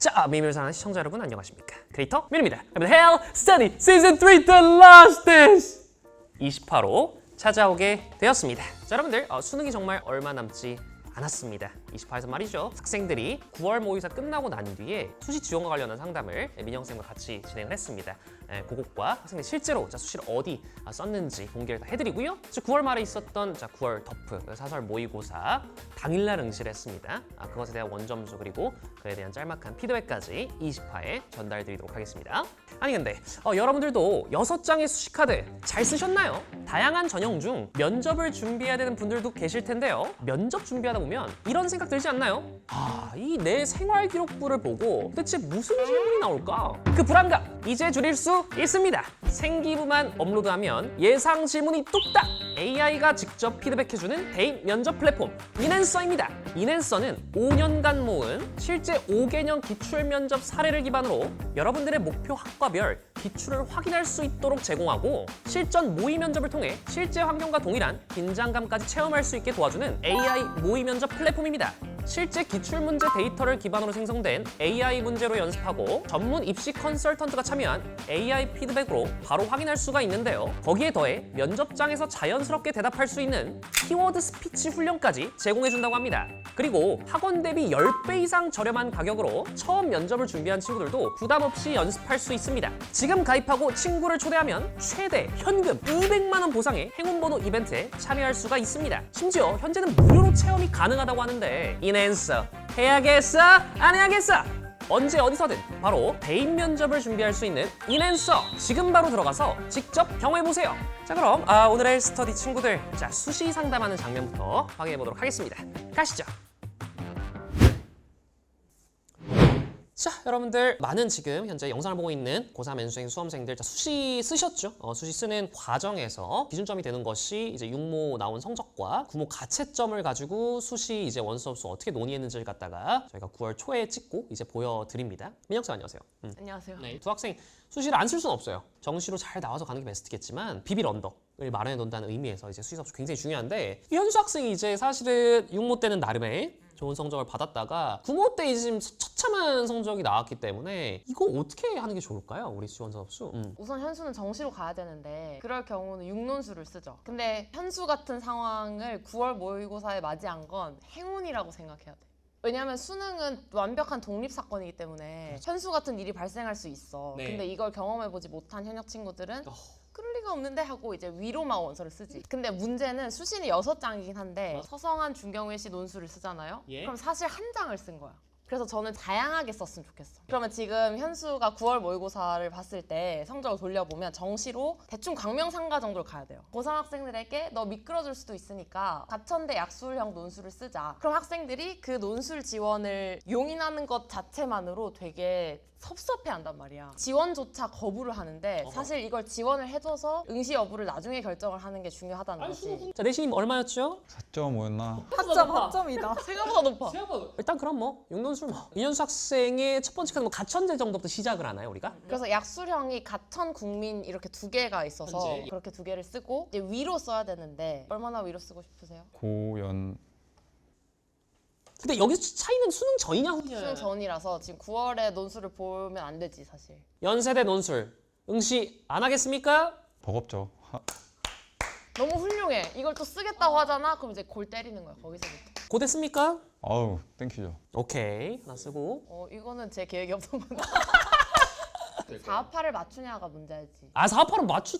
자, 미미를 사랑하는 시청자 여러분 안녕하십니까? 크리에이터 미입니다. 여러분, Hell Study Season 3 The Last Dance 28호 찾아오게 되었습니다. 자, 여러분들 수능이 정말 얼마 남지 않았습니다. 28에서 말이죠. 학생들이 9월 모의고사 끝나고 난 뒤에 수시 지원과 관련한 상담을 민영쌤과 같이 진행을 했습니다. 그것과 학생들이 실제로 수시를 어디 썼는지 공개를 다 해드리고요. 9월 말에 있었던 9월 더프 사설 모의고사 당일날 응시를 했습니다. 그것에 대한 원점수 그리고 그에 대한 짤막한 피드백까지 20화에 전달드리도록 하겠습니다. 아니 근데 여러분들도 6장의 수시 카드 잘 쓰셨나요? 다양한 전형 중 면접을 준비해야 되는 분들도 계실 텐데요. 면접 준비하다 보면 이런 생각 들지 않나요? 이 내 생활 기록부를 보고 도대체 무슨 질문이 나올까? 그 불안감 이제 줄일 수 있습니다. 생기부만 업로드하면 예상 질문이 뚝딱 AI가 직접 피드백해주는 대인 면접 플랫폼 인앤서입니다. 인앤서는 5년간 모은 실제 5개년 기출 면접 사례를 기반으로 여러분들의 목표 학과별 기출을 확인할 수 있도록 제공하고 실전 모의 면접을 통해 실제 환경과 동일한 긴장감까지 체험할 수 있게 도와주는 AI 모의 면접 플랫폼입니다. 실제 기출문제 데이터를 기반으로 생성된 AI 문제로 연습하고 전문 입시 컨설턴트가 참여한 AI 피드백으로 바로 확인할 수가 있는데요. 거기에 더해 면접장에서 자연스럽게 대답할 수 있는 키워드 스피치 훈련까지 제공해준다고 합니다. 그리고 학원 대비 10배 이상 저렴한 가격으로 처음 면접을 준비한 친구들도 부담 없이 연습할 수 있습니다. 지금 가입하고 친구를 초대하면 최대 현금 200만 원 보상의 행운번호 이벤트에 참여할 수가 있습니다. 심지어 현재는 무료로 체험이 가능하다고 하는데 인앤서 해야겠어? 안 해야겠어? 언제 어디서든 바로 대인 면접을 준비할 수 있는 인앤서 지금 바로 들어가서 직접 경험해보세요. 자, 그럼 오늘의 스터디 친구들 수시 상담하는 장면부터 확인해보도록 하겠습니다. 가시죠. 자, 여러분들 많은 지금 현재 영상을 보고 있는 고3 N수생 수험생들 수시 쓰셨죠? 수시 쓰는 과정에서 기준점이 되는 것이 이제 육모 나온 성적과 구모 가채점을 가지고 수시 이제 원수업수 어떻게 논의했는지를 갖다가 저희가 9월 초에 찍고 이제 보여드립니다. 민혁쌤 안녕하세요. 안녕하세요. 네, 두 학생 수시를 안 쓸 수는 없어요. 정시로 잘 나와서 가는 게 베스트겠지만 비빌 언덕을 마련해 놓는다는 의미에서 이제 수시 수업수 굉장히 중요한데 이 현수 학생이 이제 사실은 육모 때는 나름의 좋은 성적을 받았다가 구모 때 이제 지금 처참한 성적이 나왔기 때문에 이거 어떻게 하는 게 좋을까요? 우리 지원 사업수. 우선 현수는 정시로 가야 되는데 그럴 경우는 육논수를 쓰죠. 근데 현수 같은 상황을 9월 모의고사에 맞이한 건 행운이라고 생각해야 돼. 왜냐하면 수능은 완벽한 독립사건이기 때문에 현수 같은 일이 발생할 수 있어. 네. 근데 이걸 경험해보지 못한 현역 친구들은 그럴 리가 없는데 하고 이제 위로만 원서를 쓰지. 근데 문제는 수시는 6장이긴 한데 서성한 중경회 씨 논술을 쓰잖아요. 예? 그럼 사실 한 장을 쓴 거야. 그래서 저는 다양하게 썼으면 좋겠어. 그러면 지금 현수가 9월 모의고사를 봤을 때 성적을 돌려보면 정시로 대충 광명상가 정도를 가야 돼요. 고3 학생들에게 너 미끄러질 수도 있으니까 가천대 약술형 논술을 쓰자. 그럼 학생들이 그 논술 지원을 용인하는 것 자체만으로 되게 섭섭해한단 말이야. 지원조차 거부를 하는데 사실 이걸 지원을 해줘서 응시 여부를 나중에 결정을 하는 게 중요하다는 거지. 자, 내신이 얼마였죠? 4.5였나? 학점이다. 생각보다 높아. 일단 그럼 육논술 이현수 학생의 첫 번째 카드 가천대 정도부터 시작을 하나요, 우리가? 그래서 약술형이 가천 국민 이렇게 두 개가 있어서 현재. 그렇게 두 개를 쓰고 이제 위로 써야 되는데 얼마나 위로 쓰고 싶으세요? 고연 근데 여기서 차이는 수능 전이냐 후냐? 수능 전이라서 지금 9월에 논술을 보면 안 되지 사실. 연세대 논술 응시 안 하겠습니까? 버겁죠. 너무 훌륭해. 이걸 또 쓰겠다고 하잖아. 그럼 이제 골 때리는 거야 거기서부터. 고됐습니까? 아우 땡큐죠. 오케이 하나 쓰고 이거는 제 계획이 없던 건데. 4파를 맞추냐가 문제지. 4파는 맞추...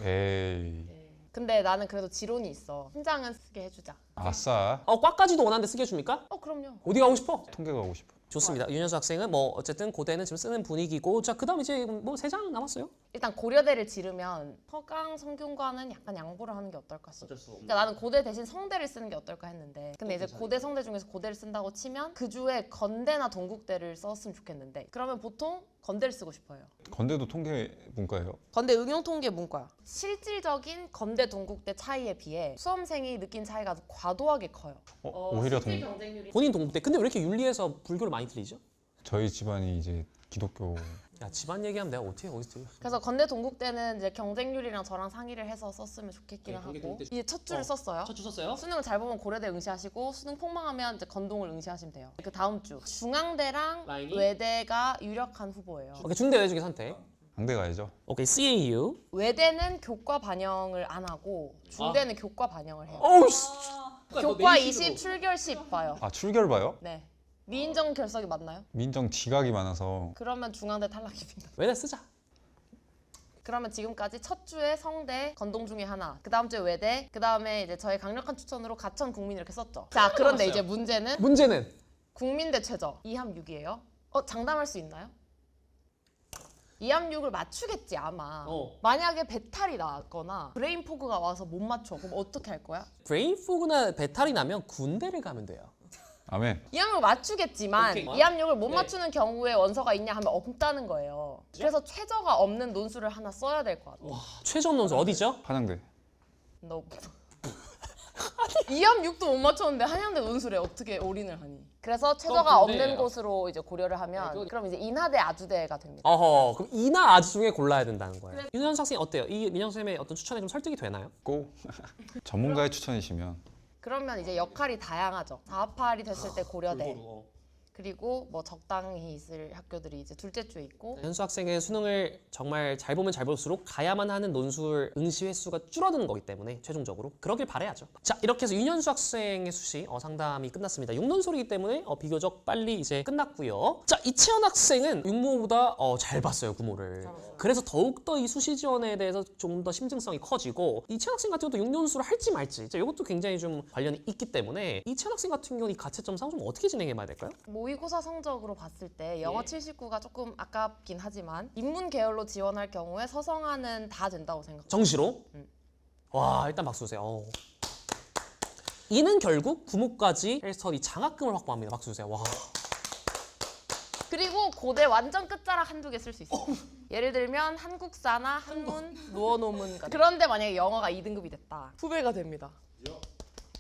에이 근데 나는 그래도 지론이 있어. 한 장은 쓰게 해주자. 아싸. 꽉까지도 원하는데 쓰게 해줍니까? 그럼요. 어디 가고 싶어? 통계 가고 싶어. 좋습니다. 윤현수 학생은 어쨌든 고대는 지금 쓰는 분위기고 자 그다음 이제 3장 남았어요. 일단 고려대를 지르면 서강 성균관은 약간 양보를 하는 게 어떨까 싶어. 그러니까 나는 고대 대신 성대를 쓰는 게 어떨까 했는데 근데 이제 고대 성대 중에서 고대를 쓴다고 치면 그 주에 건대나 동국대를 썼으면 좋겠는데 그러면 보통 건대를 쓰고 싶어요. 건대도 통계 문과예요. 건대 응용통계 문과야. 실질적인 건대 동국대 차이에 비해 수험생이 느낀 차이가 과도하게 커요. 오히려 경쟁률이 본인 동국대 근데 왜 이렇게 윤리에서 불교를 많이 들리죠? 저희 집안이 이제 기독교. 야 집안 얘기하면 내가 어떻게 어디서 그래서 건대 동국대는 이제 경쟁률이랑 저랑 상의를 해서 썼으면 좋겠기는 하고 이제 첫 줄을 썼어요. 첫 주 썼어요? 수능을 잘 보면 고려대 응시하시고 수능 폭망하면 이제 건동을 응시하시면 돼요. 그 다음 주 중앙대랑 라인이? 외대가 유력한 후보예요. 오케이 중대 외주기 선택. 강대 가야죠. 오케이 CAU. 외대는 교과 반영을 안 하고 중대는 교과 반영을 해요. 어우 씨. 교과 20, 출결 10 봐요. 아 출결 봐요? 네. 미인정 결석이 맞나요? 민정 지각이 많아서 그러면 중앙대 탈락입니다. 외대 쓰자. 그러면 지금까지 첫 주에 성대, 건동 중에 하나, 그 다음 주에 외대, 그 다음에 이제 저희 강력한 추천으로 가천 국민 이렇게 썼죠. 자, 그런데 이제 문제는 문제는 국민대 최저 2함 6이에요. 장담할 수 있나요? 2함 6을 맞추겠지 아마. 만약에 배탈이 났거나 브레인 포그가 와서 못 맞춰. 그럼 어떻게 할 거야? 브레인 포그나 배탈이 나면 군대를 가면 돼요. 아멘. 2함 6을 맞추겠지만 오케이. 2함 6을 못 네. 맞추는 경우에 원서가 있냐 하면 없다는 거예요. 그래서 최저가 없는 논술을 하나 써야 될 것 같아요. 최종 논술 어디죠? 한양대. 너 2함 6도 못 맞췄는데 한양대 논술에 어떻게 올인을 하니? 그래서 최저가 군대예요. 없는 곳으로 이제 고려를 하면 그럼 이제 인하대 아주대가 됩니다. 어허 그럼 이나 아주 중에 골라야 된다는 거예요. 윤현수 학생이 어때요? 이 민영 선생님의 어떤 추천에 좀 설득이 되나요? 고. 전문가의 추천이시면 그러면 이제 역할이 다양하죠. 4합팔이 됐을 때 고려대 그리고 뭐 적당히 있을 학교들이 이제 둘째 주에 있고 현수 학생은 수능을 정말 잘 보면 잘 볼수록 가야만 하는 논술 응시 횟수가 줄어드는 거기 때문에 최종적으로 그러길 바라야죠. 자 이렇게 해서 윤현수 학생의 수시 상담이 끝났습니다. 6논술이기 때문에 비교적 빨리 이제 끝났고요. 자 이채연 학생은 육모보다 잘 봤어요 구모를. 그래서 더욱더 이 수시 지원에 대해서 좀 더 심증성이 커지고 이채연 학생 같은 경우도 6논술을 할지 말지 이것도 굉장히 좀 관련이 있기 때문에 이채연 학생 같은 경우 이 가채점 상 좀 어떻게 진행해 봐야 될까요? 모의고사 성적으로 봤을 때 영어 79가 조금 아깝긴 하지만 인문 계열로 지원할 경우에 서성하는 다 된다고 생각해요. 정시로? 와 일단 박수 주세요. 이는 결국 구모까지 해서 이 장학금을 확보합니다. 박수 주세요. 와. 그리고 고대 완전 끝자락 한두 개 쓸 수 있어요. 예를 들면 한국사나 한문, 노어노문 같은. 그런데 만약에 영어가 2등급이 됐다. 후배가 됩니다.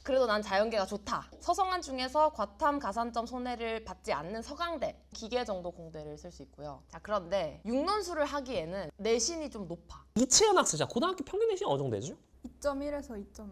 그래도 난 자연계가 좋다. 서성한 중에서 과탐 가산점 손해를 받지 않는 서강대, 기계 정도 공대를 쓸 수 있고요. 자 그런데 6논술을 하기에는 내신이 좀 높아. 이채연 학생, 자 고등학교 평균 내신 어느 정도 되죠? 2.1에서 2.5.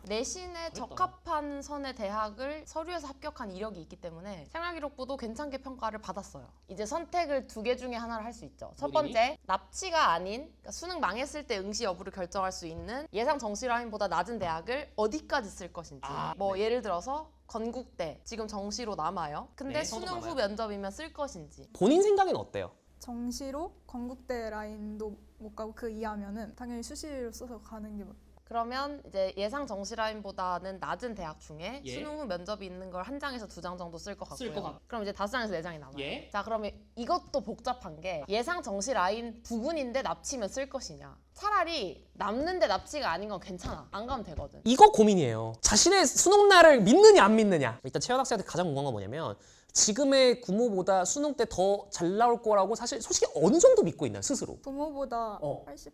내신에 적합한 선의 대학을 서류에서 합격한 이력이 있기 때문에 생활기록부도 괜찮게 평가를 받았어요. 이제 선택을 2개 중에 하나를 할 수 있죠. 첫 번째, 납치가 아닌 그러니까 수능 망했을 때 응시 여부를 결정할 수 있는 예상 정시 라인보다 낮은 대학을 어디까지 쓸 것인지. 뭐 예를 들어서 건국대 지금 정시로 남아요. 근데 네, 수능 저도 후 남아요. 면접이면 쓸 것인지. 본인 생각에는 어때요? 정시로 건국대 라인도 못 가고 그 이하면은 당연히 수시로 써서 가는 게 그러면 이제 예상 정시 라인보다는 낮은 대학 중에 예. 수능 후 면접이 있는 걸 한 장에서 2장 정도 쓸 것 쓸 같고요. 것 같- 그럼 이제 5장에서 4장이 남아요. 예. 자 그러면 이것도 복잡한 게 예상 정시 라인 부근인데 납치면 쓸 것이냐. 차라리 남는데 납치가 아닌 건 괜찮아. 안 가면 되거든. 이거 고민이에요. 자신의 수능 날을 믿느냐 안 믿느냐. 일단 채연 학생한테 가장 궁금한 건 뭐냐면 지금의 구모보다 수능 때 더 잘 나올 거라고 사실 솔직히 어느 정도 믿고 있나요 스스로? 부모보다 어. 80%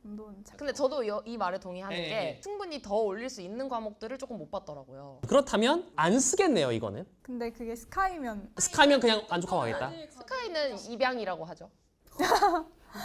정도는 잘. 근데 저도 이 말에 동의하는 예, 게 예. 충분히 더 올릴 수 있는 과목들을 조금 못 봤더라고요. 그렇다면 안 쓰겠네요 이거는. 근데 그게 스카이면 스카이면 그냥 만족하고 하겠다. 스카이는 입양이라고 하죠.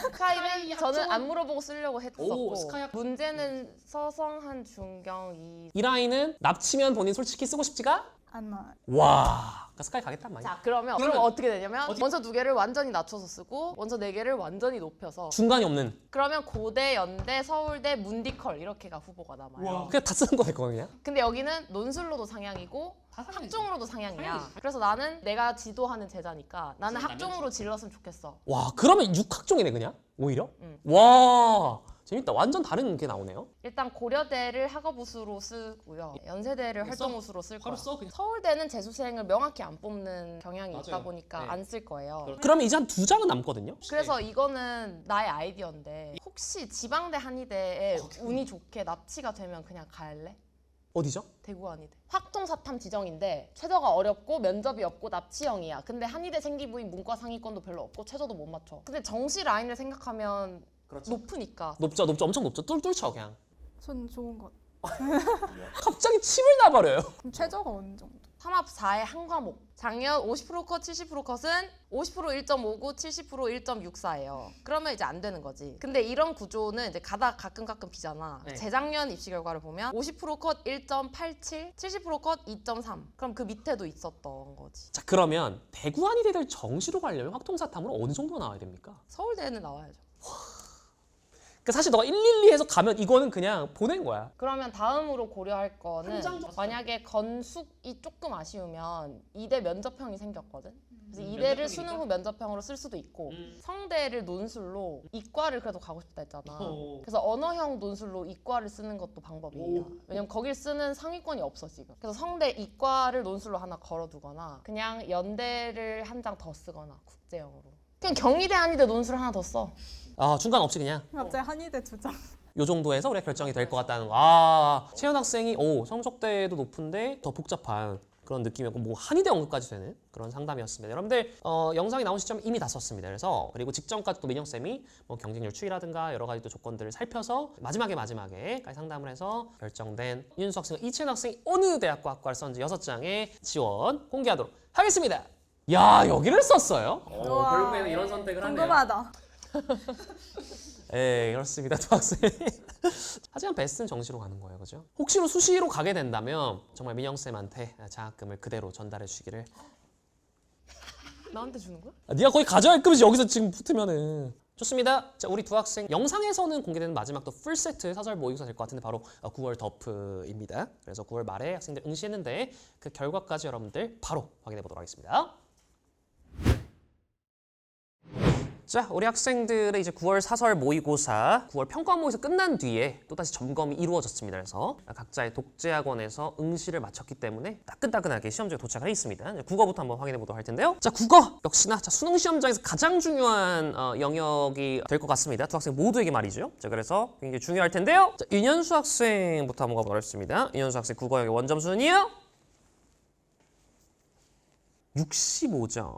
스카이는 저는 안 물어보고 쓰려고 했었고 오, 스카이 학- 문제는 서성한 중경 이. 이 라인은 납치면 본인 솔직히 쓰고 싶지가? 안 나. 와. 그러니까 스카이 가겠단 말이야. 자 그러면 어떻게 되냐면 원서 2개를 완전히 낮춰서 쓰고 원서 4개를 완전히 높여서 중간이 없는. 그러면 고대, 연대, 서울대, 문디컬 이렇게가 후보가 남아요. 그냥 다 쓰는 거예요 그냥. 근데 여기는 논술로도 상향이고 학종으로도 상향이야. 그래서 나는 내가 지도하는 제자니까 나는 학종으로 질렀으면 좋겠어. 와 그러면 6학종이네 그냥 오히려? 응. 와 재밌다. 완전 다른 게 나오네요. 일단 고려대를 학업우수로 쓰고요. 연세대를 활동우수로 쓸 거야. 써, 그냥. 서울대는 재수생을 명확히 안 뽑는 경향이 있다 맞아요. 보니까 네. 안 쓸 거예요. 그러면 이제 한 2장은 남거든요. 그래서 이거는 나의 아이디어인데 혹시 지방대 한의대에 운이 좋게 납치가 되면 그냥 갈래? 어디죠? 대구 한의대. 확통사탐 지정인데 최저가 어렵고 면접이 없고 납치형이야. 근데 한의대 생기부인 문과 상위권도 별로 없고 최저도 못 맞춰. 근데 정시 라인을 생각하면 높으니까. 높죠 엄청 높죠. 뚫쳐 그냥. 전 좋은 것. 갑자기 침을 놔버려요. 그럼 최저가 어느 정도? 삼합 4의 한 과목. 작년 50% 컷, 70% 컷은 50% 1.59, 70% 1.64예요. 그러면 이제 안 되는 거지. 근데 이런 구조는 이제 가끔 비잖아. 네. 재작년 입시 결과를 보면 50% 컷 1.87, 70% 컷 2.3. 그럼 그 밑에도 있었던 거지. 자, 그러면 대구 한의대들 정시로 가려면 확통사탐으로 어느 정도 나와야 됩니까? 서울대는 나와야죠. 그러니까 사실 너가 112에서 가면 이거는 그냥 보낸 거야. 그러면 다음으로 고려할 한 거는 장 정도? 만약에 건숙이 조금 아쉬우면 이대 면접형이 생겼거든. 그래서 이대를 수능 후 면접형으로 쓸 수도 있고 성대를 논술로 이과를 그래도 가고 싶다 했잖아. 그래서 언어형 논술로 이과를 쓰는 것도 방법이에요. 왜냐면 거길 쓰는 상위권이 없어 지금. 그래서 성대 이과를 논술로 하나 걸어두거나 그냥 연대를 한 장 더 쓰거나 국제형으로. 그냥 경희대 한의대 논술 하나 더 써. 아, 중간 없이 그냥 갑자기 한의대 2장. 요 정도에서 우리가 결정이 될 것 같다는 거. 아, 채연 학생이 성적대도 높은데 더 복잡한 그런 느낌이었고 뭐 한의대 언급까지 되는 그런 상담이었습니다. 여러분들 영상이 나온 시점 이미 다 썼습니다. 그래서 그리고 직전까지 또 민영쌤이 뭐 경쟁률 추이라든가 여러 가지 또 조건들을 살펴서 마지막에까지 상담을 해서 결정된 이윤수 학생과 이채연 학생이 어느 대학과 학과를 썼는지 6장의 지원 공개하도록 하겠습니다. 야, 여기를 썼어요? 우와. 결국에는 이런 선택을 궁금하다. 네, 그렇습니다. 두 학생. 하지만 베스트는 정시로 가는 거예요, 그죠? 혹시로 수시로 가게 된다면 정말 민영쌤한테 장학금을 그대로 전달해 주시기를. 나한테 주는 거야? 네가 거의 가져갈 급이지 여기서 지금 붙으면은. 좋습니다. 자, 우리 두 학생 영상에서는 공개되는 마지막 또 풀세트 사설 모의고사 될 것 같은데 바로 9월 더프입니다. 그래서 9월 말에 학생들 응시했는데 그 결과까지 여러분들 바로 확인해 보도록 하겠습니다. 자, 우리 학생들의 이제 9월 사설 모의고사, 9월 평가 모의고사 끝난 뒤에 또다시 점검이 이루어졌습니다. 그래서 각자의 독재학원에서 응시를 마쳤기 때문에 따끈따끈하게 시험장에 도착을 해 있습니다. 이제 국어부터 한번 확인해 보도록 할 텐데요. 자, 국어 역시나 수능 시험장에서 가장 중요한 영역이 될 것 같습니다. 두 학생 모두에게 말이죠. 자, 그래서 굉장히 중요할 텐데요. 자, 윤현수 학생부터 한번 가보도록 하겠습니다. 윤현수 학생 국어 영역 원점수는요? 65점입니다.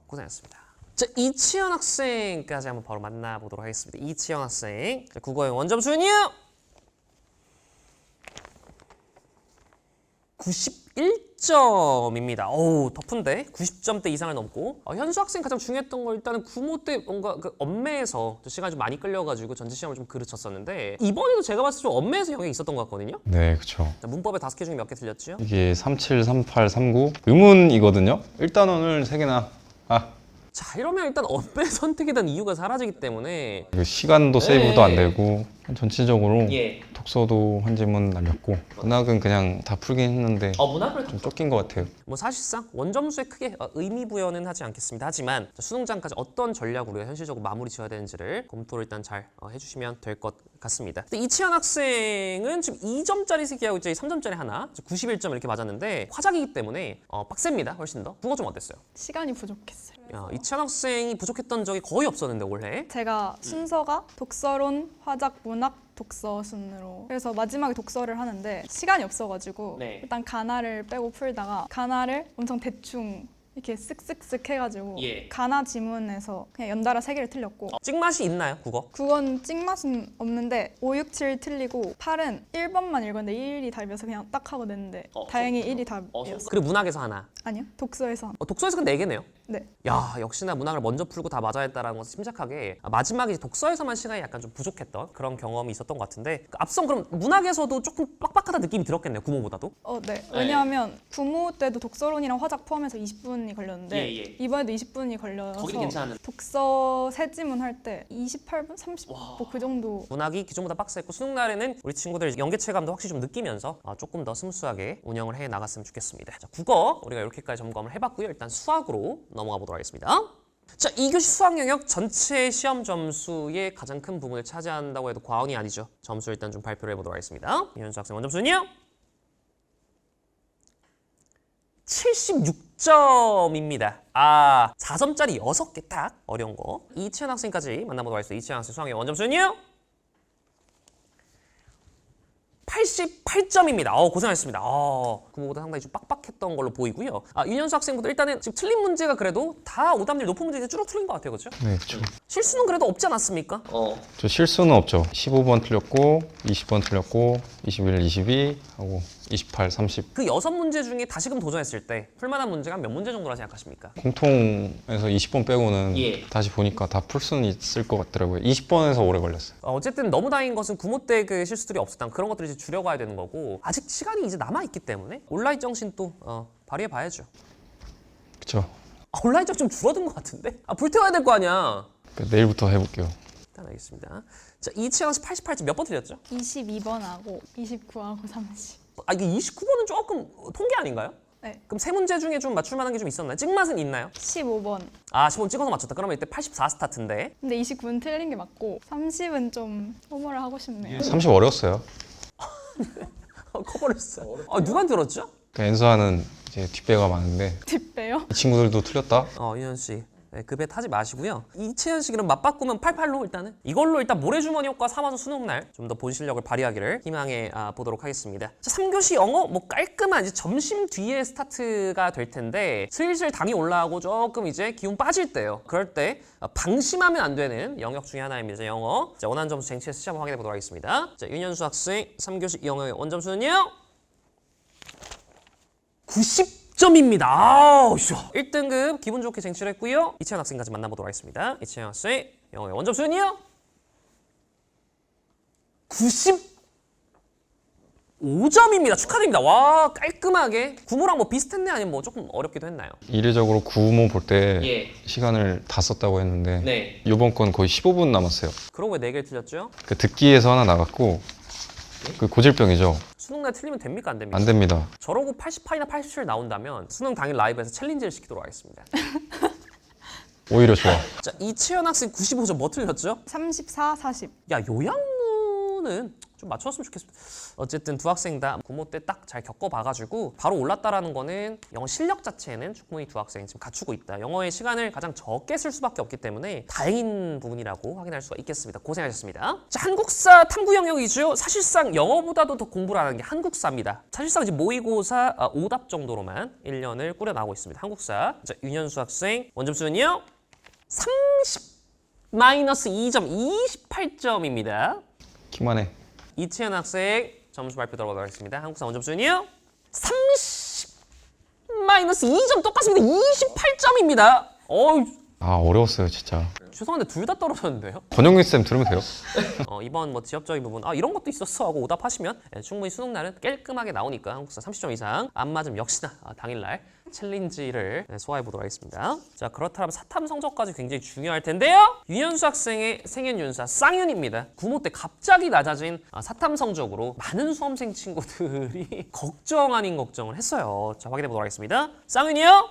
고생하셨습니다. 자, 이치현 학생까지 한번 바로 만나보도록 하겠습니다. 이치현 학생, 자, 국어형 원점수는요? 91점입니다. 어우, 터프인데? 90점대 이상을 넘고. 현수 학생 가장 중요했던 건 일단은 구모 때 뭔가 그 엄매에서 시간이 좀 많이 끌려가지고 전체시험을 좀 그르쳤었는데 이번에도 제가 봤을 때 좀 엄매에서 영향이 있었던 것 같거든요. 네, 그렇죠. 자, 문법의 5개 중에 몇 개 틀렸죠? 이게 37, 38, 39 의문이거든요. 1단원을 3개나 자, 이러면 일단 엄매 선택에 대한 이유가 사라지기 때문에 그 시간도 세이브도 안 되고 전체적으로 예. 독서도 한 지문 날렸고 문학은 그냥 다 풀긴 했는데 문학을 좀 쫓긴 것 같아요. 뭐 사실상 원점수에 크게 의미 부여는 하지 않겠습니다. 하지만 수능장까지 어떤 전략으로 우리가 현실적으로 마무리 지어야 되는지를 검토를 일단 잘 해주시면 될 것 같습니다. 근데 이치현 학생은 지금 2점짜리 3개하고 이제 3점짜리 하나 91점 이렇게 맞았는데 화작이기 때문에 빡셉니다. 훨씬 더. 국어 좀 어땠어요? 시간이 부족했어요. 야, 이치현 학생이 부족했던 적이 거의 없었는데 올해. 제가 순서가 독서론, 화작, 문학, 독서 순으로 그래서 마지막에 독서를 하는데 시간이 없어가지고 네. 일단 가나를 빼고 풀다가 가나를 엄청 대충 이렇게 쓱쓱쓱 해가지고 예. 가나 지문에서 그냥 연달아 3개를 틀렸고 찍맛이 있나요, 국어? 그건 찍맛은 없는데 5, 6, 7 틀리고 8은 1번만 읽었는데 1이 답이어서 그냥 딱 하고 냈는데 다행히 1이 답이었어요. 그리고 문학에서 하나. 아니요, 독서에서 독서에서 근데 4개네요. 네. 야, 역시나 문학을 먼저 풀고 다 맞아야 했다는 것을 심각하게 마지막에 이제 독서에서만 시간이 약간 좀 부족했던 그런 경험이 있었던 것 같은데 앞선 그럼 문학에서도 조금 빡빡하다 느낌이 들었겠네요, 구모보다도. 네. 왜냐하면 구모 때도 독서론이랑 화작 포함해서 20분이 걸렸는데 예, 예. 이번에도 20분이 걸려서 독서 세 지문 할 때 28분? 30분? 뭐 그 정도. 문학이 기존보다 빡셌고 수능 날에는 우리 친구들 연계 체감도 확실히 좀 느끼면서 조금 더 스무스하게 운영을 해 나갔으면 좋겠습니다. 자, 국어 우리가 이렇게까지 점검을 해봤고요. 일단 수학으로 넘어가 보도록 하겠습니다. 자, 2교시 수학 영역 전체 시험 점수의 가장 큰 부분을 차지한다고 해도 과언이 아니죠. 점수 일단 좀 발표를 해보도록 하겠습니다. 이현수 학생 원점수는요? 76점입니다. 4점짜리 6개 딱 어려운 거. 이치현 학생까지 만나보도록 하겠습니다. 이치현 학생 수학 영역 원점수는요? 88점입니다. 고생하셨습니다. 그거보다 상당히 좀 빡빡했던 걸로 보이고요. 윤현수 학생부터 일단은 지금 틀린 문제가 그래도 다 오답률 높은 문제 쭉 틀린 것 같아요. 그렇죠? 네, 그렇죠. 실수는 그래도 없지 않았습니까? 저 실수는 없죠. 15번 틀렸고 20번 틀렸고 21, 22 하고 28, 30. 그 6문제 중에 다시금 도전했을 때 풀만한 문제가 몇 문제 정도라 생각하십니까? 공통에서 20번 빼고는 예. 다시 보니까 다 풀 수는 있을 것 같더라고요. 20번에서 오래 걸렸어요. 어쨌든 너무 다행인 것은 구모 때 그 실수들이 없었다면 그런 것들을 이제 줄여가야 되는 거고 아직 시간이 이제 남아있기 때문에 온라인 정신 또 발휘해봐야죠. 그쵸? 온라인 정신 좀 줄어든 것 같은데? 불태워야 될 거 아니야. 내일부터 해볼게요. 일단 알겠습니다. 자, 이채영 씨 88점 몇 번 틀렸죠? 22번하고 29하고 30. 이게 29번은 조금 통계 아닌가요? 네. 그럼 세 문제 중에 좀 맞출 만한 게 좀 있었나요? 찍맛은 있나요? 15번. 15번 찍어서 맞췄다. 그러면 이때 84 스타트인데. 근데 29는 틀린 게 맞고 30은 좀 호모를 하고 싶네요. 30 어려웠어요. 커버를 했어요. 누가 들었죠? 엔수하는 이제 뒷배가 많은데 뒷배요? 이 친구들도 틀렸다. 윤현 씨. 네, 급에 타지 마시고요. 이채연 씨 그럼 맞바꾸면 88로 일단은 이걸로 일단 모래주머니 효과 삼아서 수능 날 좀 더 본 실력을 발휘하기를 희망해 보도록 하겠습니다. 자, 3교시 영어 뭐 깔끔한 이제 점심 뒤에 스타트가 될 텐데 슬슬 당이 올라가고 조금 이제 기운 빠질 때요. 그럴 때 방심하면 안 되는 영역 중에 하나입니다. 영어. 자, 원하는 점수 쟁취해서 시험 확인해 보도록 하겠습니다. 자, 윤현수 학생 3교시 영어의 원점수는요? 90점입니다. 1등급 기분 좋게 쟁취했고요. 이채연 학생까지 만나보도록 하겠습니다. 이채연 학생 영어의 원점수는요? 95점입니다. 축하드립니다. 와, 깔끔하게. 구모랑 뭐 비슷했네 아니면 뭐 조금 어렵기도 했나요? 이례적으로 구모 볼 때 예. 시간을 다 썼다고 했는데 네. 이번 건 거의 15분 남았어요. 그러고 왜 4개를 틀렸죠? 그 듣기에서 하나 나갔고 그 고질병이죠. 수능날 틀리면 됩니까 안 됩니까? 안 됩니다. 저러고 88이나 87 나온다면 수능 당일 라이브에서 챌린지를 시키도록 하겠습니다. 오히려 좋아. 자, 이채연 학생 95점 뭐 틀렸죠? 34, 40. 야, 요양무는 좀 맞췄으면 좋겠습니다. 어쨌든 두 학생 다 구모 때 딱 잘 겪어봐가지고 바로 올랐다라는 거는 영어 실력 자체는 충분히 두 학생 지금 갖추고 있다. 영어의 시간을 가장 적게 쓸 수밖에 없기 때문에 다행인 부분이라고 확인할 수가 있겠습니다. 고생하셨습니다. 자, 한국사 탐구 영역이죠. 사실상 영어보다도 더 공부를 하는 게 한국사입니다. 사실상 이제 모의고사 오답 정도로만 1년을 꾸려나가고 있습니다. 한국사. 자, 윤현수 학생 원점수는요? 30-2점 28점입니다. 키만해. 이채연 학생 점수 발표 들어보도록 하겠습니다. 한국사 원점수는요? 30-2점 똑같습니다. 28점입니다. 어려웠어요 진짜. 죄송한데 둘 다 떨어졌는데요? 권영민 쌤 들으면 돼요? 이번 뭐 지엽적인 부분 이런 것도 있었어 하고 오답하시면 충분히 수능 날은 깔끔하게 나오니까 한국사 30점 이상 안 맞으면 역시나 당일날 챌린지를 소화해 보도록 하겠습니다. 자, 그렇다면 사탐 성적까지 굉장히 중요할 텐데요. 윤현수 학생의 생연윤사 쌍윤입니다. 구모 때 갑자기 낮아진 사탐 성적으로 많은 수험생 친구들이 걱정 아닌 걱정을 했어요. 자, 확인해 보도록 하겠습니다. 쌍윤이요?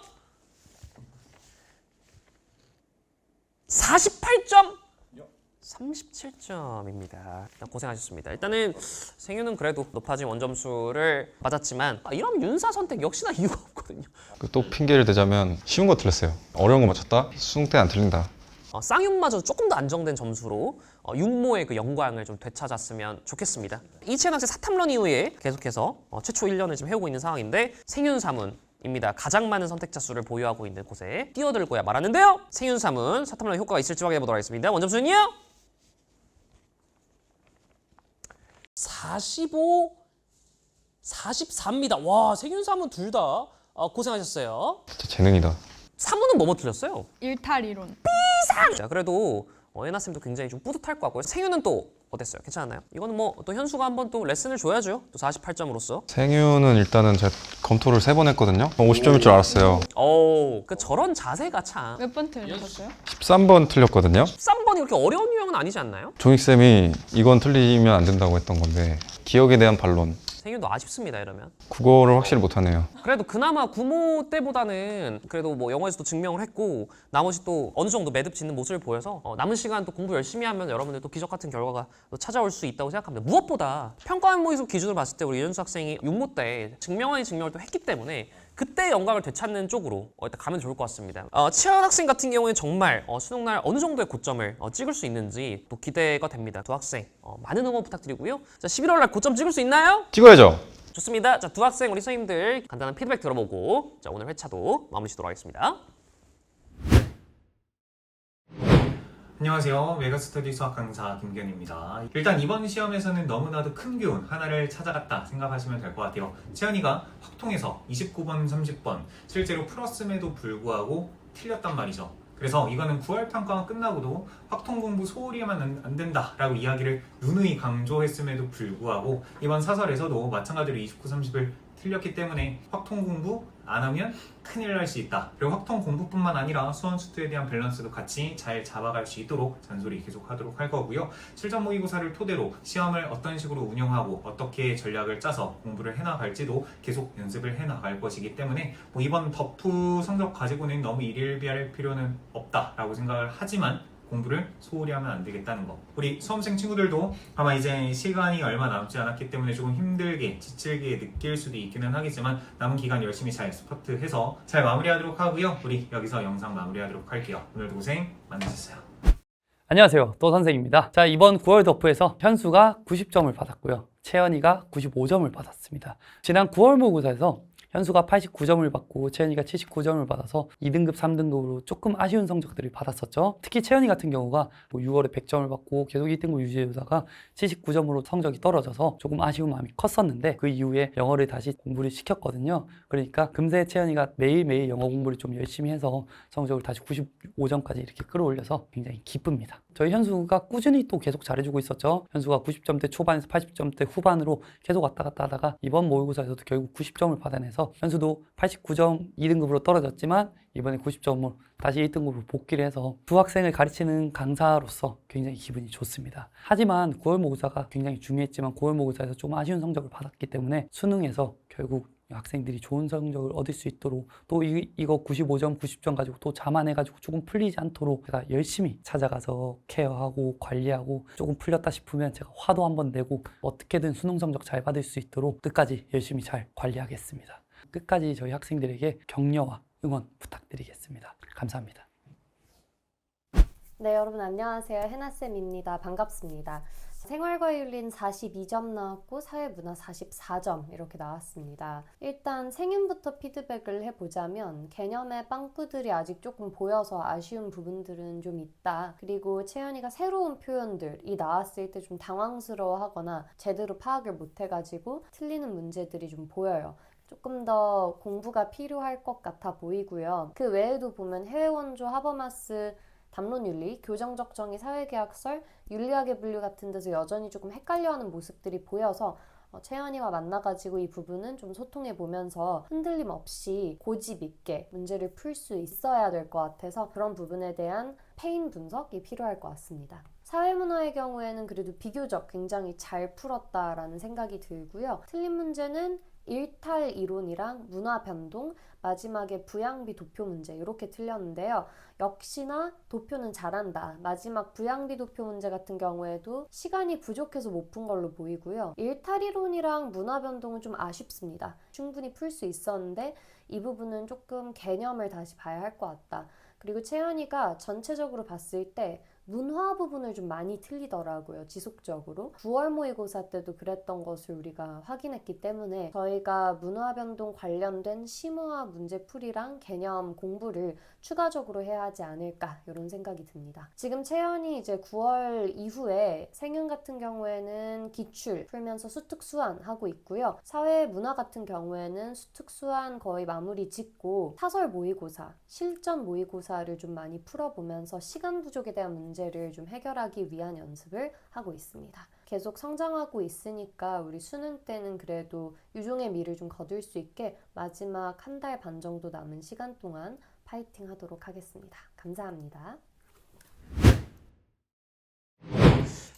48점 37점입니다. 고생하셨습니다. 일단은 생유는 그래도 높아진 원점수를 맞았지만 이러면 윤사 선택 역시나 이유가 없거든요. 또 핑계를 대자면 쉬운 거 틀렸어요. 어려운 거 맞췄다? 수능 때 안 틀린다. 쌍윤마저 조금 더 안정된 점수로 육모의 그 영광을 좀 되찾았으면 좋겠습니다. 이채연 학생 사탐런 이후에 계속해서 최초 1년을 지금 해오고 있는 상황인데 생윤사문입니다. 가장 많은 선택자 수를 보유하고 있는 곳에 뛰어들고야 말았는데요. 생윤사문 사탐런 효과가 있을지 확인해 보도록 하겠습니다. 원점수는요? 45, 44입니다. 와, 생윤사문 둘 다 고생하셨어요. 진짜 재능이다. 사문은 뭐뭐 틀렸어요? 일탈 이론. 자, 그래도 예나쌤도 굉장히 좀 뿌듯할 것 같고요. 생유는 또 어땠어요? 괜찮았나요? 이거는 뭐 또 현수가 한번 또 레슨을 줘야죠. 또 48점으로서. 생유는 일단은 제가 검토를 3번 했거든요. 50점일 줄 알았어요. 그 저런 자세가 참. 몇 번 틀리셨어요? 13번 틀렸거든요. 13번이 그렇게 어려운 유형은 아니지 않나요? 종익쌤이 이건 틀리면 안 된다고 했던 건데 기억에 대한 반론. 생유도 아쉽습니다, 이러면. 국어를 확실히 못하네요. 그래도 그나마 구모 때보다는 그래도 뭐 영어에서도 증명을 했고 나머지 또 어느 정도 매듭 짓는 모습을 보여서 남은 시간 또 공부 열심히 하면 여러분들 또 기적 같은 결과가 또 찾아올 수 있다고 생각합니다. 무엇보다 평가원 모의고사 기준으로 봤을 때 우리 윤수 학생이 육모 때 증명 아닌 증명을 또 했기 때문에 그때 영광을 되찾는 쪽으로 일단 가면 좋을 것 같습니다. 치아연 학생 같은 경우에는 정말 수능날 어느 정도의 고점을 찍을 수 있는지 또 기대가 됩니다. 두 학생 많은 응원 부탁드리고요. 자, 11월 날 고점 찍을 수 있나요? 찍어야죠. 좋습니다. 자, 두 학생 우리 선생님들 간단한 피드백 들어보고 자, 오늘 회차도 마무리 짓도록 하겠습니다. 안녕하세요. 메가스터디 수학 강사 김기현입니다. 일단 이번 시험에서는 너무나도 큰 교훈 하나를 찾아갔다 생각하시면 될 것 같아요. 채연이가 확통에서 29번, 30번 실제로 풀었음에도 불구하고 틀렸단 말이죠. 그래서 이거는 9월 평가가 끝나고도 확통 공부 소홀히 하면 안 된다라고 이야기를 누누이 강조했음에도 불구하고 이번 사설에서도 마찬가지로 29, 30을 틀렸기 때문에 확통 공부 안 하면 큰일 날 수 있다. 그리고 확통 공부뿐만 아니라 수원 수투에 대한 밸런스도 같이 잘 잡아갈 수 있도록 잔소리 계속 하도록 할 거고요. 실전 모의고사를 토대로 시험을 어떤 식으로 운영하고 어떻게 전략을 짜서 공부를 해나갈지도 계속 연습을 해나갈 것이기 때문에 뭐 이번 덕후 성적 가지고는 너무 일일비할 필요는 없다라고 생각을 하지만 공부를 소홀히 하면 안 되겠다는 거. 우리 수험생 친구들도 아마 이제 시간이 얼마 남지 않았기 때문에 조금 힘들게 지칠게 느낄 수도 있기는 하겠지만 남은 기간 열심히 잘 스퍼트해서 잘 마무리하도록 하고요. 우리 여기서 영상 마무리하도록 할게요. 오늘도 고생 많으셨어요. 안녕하세요. 또 선생입니다. 자, 이번 9월 덕후에서 현수가 90점을 받았고요. 채연이가 95점을 받았습니다. 지난 9월 모의고사에서 현수가 89점을 받고 채연이가 79점을 받아서 2등급, 3등급으로 조금 아쉬운 성적들을 받았었죠. 특히 채연이 같은 경우가 6월에 100점을 받고 계속 1등급 유지하다가 79점으로 성적이 떨어져서 조금 아쉬운 마음이 컸었는데 그 이후에 영어를 다시 공부를 시켰거든요. 그러니까 금세 채연이가 매일매일 영어 공부를 좀 열심히 해서 성적을 다시 95점까지 이렇게 끌어올려서 굉장히 기쁩니다. 저희 현수가 꾸준히 또 계속 잘해주고 있었죠. 현수가 90점대 초반에서 80점대 후반으로 계속 왔다 갔다 하다가 이번 모의고사에서도 결국 90점을 받아내서 현수도 89점 2등급으로 떨어졌지만 이번에 90점으로 다시 1등급으로 복귀를 해서 두 학생을 가르치는 강사로서 굉장히 기분이 좋습니다. 하지만 9월 모의고사가 굉장히 중요했지만 9월 모의고사에서 좀 아쉬운 성적을 받았기 때문에 수능에서 결국 학생들이 좋은 성적을 얻을 수 있도록 또 이거 95점, 90점 가지고 또 자만해가지고 조금 풀리지 않도록 제가 열심히 찾아가서 케어하고 관리하고 조금 풀렸다 싶으면 제가 화도 한번 내고 어떻게든 수능 성적 잘 받을 수 있도록 끝까지 열심히 잘 관리하겠습니다. 끝까지 저희 학생들에게 격려와 응원 부탁드리겠습니다. 감사합니다. 네, 여러분 안녕하세요. 해나쌤입니다. 반갑습니다. 생활과윤리는 42점 나왔고 사회문화 44점 이렇게 나왔습니다. 일단 생윤부터 피드백을 해보자면 개념의 빵꾸들이 아직 조금 보여서 아쉬운 부분들은 좀 있다. 그리고 채연이가 새로운 표현들이 나왔을 때 좀 당황스러워하거나 제대로 파악을 못해가지고 틀리는 문제들이 좀 보여요. 조금 더 공부가 필요할 것 같아 보이고요. 그 외에도 보면 해외원조, 하버마스, 담론윤리, 교정적정의 사회계약설, 윤리학의 분류 같은 데서 여전히 조금 헷갈려하는 모습들이 보여서 채연이와 만나가지고 이 부분은 좀 소통해보면서 흔들림 없이 고집 있게 문제를 풀 수 있어야 될 것 같아서 그런 부분에 대한 페인 분석이 필요할 것 같습니다. 사회문화의 경우에는 그래도 비교적 굉장히 잘 풀었다라는 생각이 들고요. 틀린 문제는 일탈 이론이랑 문화 변동, 마지막에 부양비 도표 문제 이렇게 틀렸는데요. 역시나 도표는 잘한다. 마지막 부양비 도표 문제 같은 경우에도 시간이 부족해서 못 푼 걸로 보이고요. 일탈 이론이랑 문화 변동은 좀 아쉽습니다. 충분히 풀 수 있었는데 이 부분은 조금 개념을 다시 봐야 할 것 같다. 그리고 채연이가 전체적으로 봤을 때 문화 부분을 좀 많이 틀리더라고요. 지속적으로. 9월 모의고사 때도 그랬던 것을 우리가 확인했기 때문에 저희가 문화 변동 관련된 심오화 문제풀이랑 개념 공부를 추가적으로 해야 하지 않을까 이런 생각이 듭니다. 지금 채연이 이제 9월 이후에 생윤 같은 경우에는 기출 풀면서 수특 수한 하고 있고요. 사회 문화 같은 경우에는 수특 수한 거의 마무리 짓고 사설 모의고사, 실전 모의고사를 좀 많이 풀어보면서 시간 부족에 대한 문제를 좀 해결하기 위한 연습을 하고 있습니다. 계속 성장하고 있으니까 우리 수능 때는 그래도 유종의 미를 좀 거둘 수 있게 마지막 한 달 반 정도 남은 시간 동안 파이팅 하도록 하겠습니다. 감사합니다.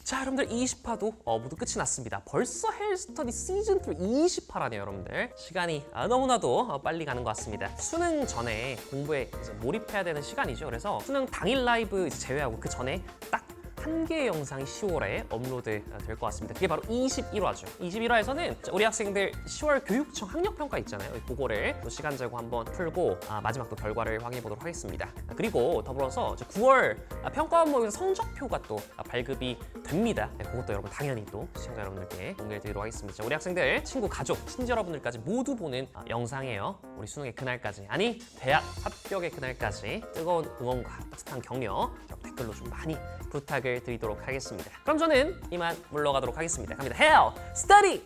자, 여러분들 20화도 모두 끝이 났습니다. 벌써 헬스터디 시즌3 20화라네요, 여러분들. 시간이 너무나도 빨리 가는 것 같습니다. 수능 전에 공부에 이제 몰입해야 되는 시간이죠. 그래서 수능 당일 라이브 제외하고 그 전에 딱 한 개의 영상이 10월에 업로드 될 것 같습니다. 그게 바로 21화죠. 21화에서는 우리 학생들 10월 교육청 학력평가 있잖아요. 그거를 또 시간 재고 한번 풀고 마지막 또 결과를 확인해 보도록 하겠습니다. 그리고 더불어서 9월 평가 업무에서 성적표가 또 발급이 됩니다. 그것도 여러분 당연히 또 시청자 여러분들께 공개해 드리도록 하겠습니다. 자, 우리 학생들, 친구, 가족, 친지 여러분들까지 모두 보는 영상이에요. 우리 수능의 그날까지, 아니 대학 합격의 그날까지 뜨거운 응원과 따뜻한 격려 댓글로 좀 많이 부탁을 드리도록 하겠습니다. 그럼 저는 이만 물러가도록 하겠습니다. 갑니다. Hell Study